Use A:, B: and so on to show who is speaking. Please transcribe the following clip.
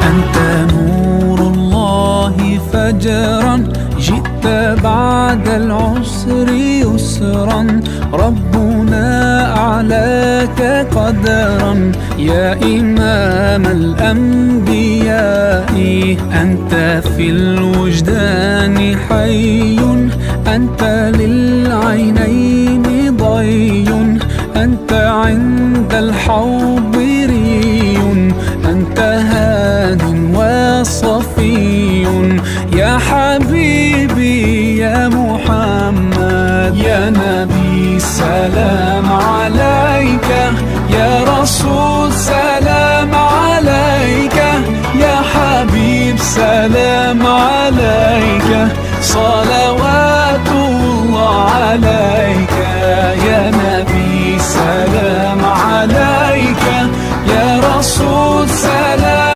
A: أنت نور الله فجرا، جئت بعد العسر يسرا، ربنا أعلاك قدرا يا إمام الأنبياء. أنت في الوجدان حي، أنت للعينين ضي، أنت عند الحوض ري، أنت هاد وصفي يا حبيبي يا محمد. يا نبي سلام عليك، يا رسول سلام